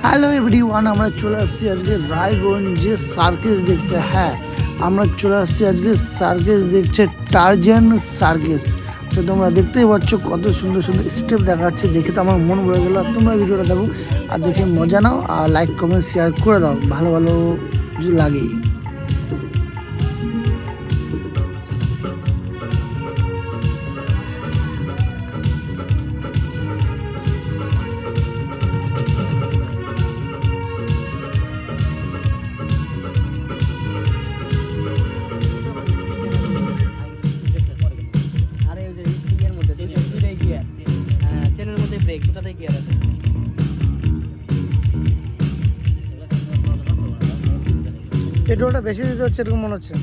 Hello everyone, আমরা চলে আসছি আজকে রায়গঞ্জে সার্কেস দেখতে। হ্যাঁ, আমরা চলে আসছি আজকে সার্কেস দেখছে, টার্জান সার্কেস। তো তোমরা দেখতেই পাচ্ছ কত সুন্দর সুন্দর স্টেপ দেখাচ্ছে, দেখে তো আমার মন ভরে গেল। আর তোমরা ভিডিওটা দেখো আর দেখে মজা নাও, আর লাইক কমেন্ট শেয়ার করে দাও, ভালো ভালো লাগে। পেট্রোলটা বেশি দিতে হচ্ছে এরকম মনে হচ্ছে।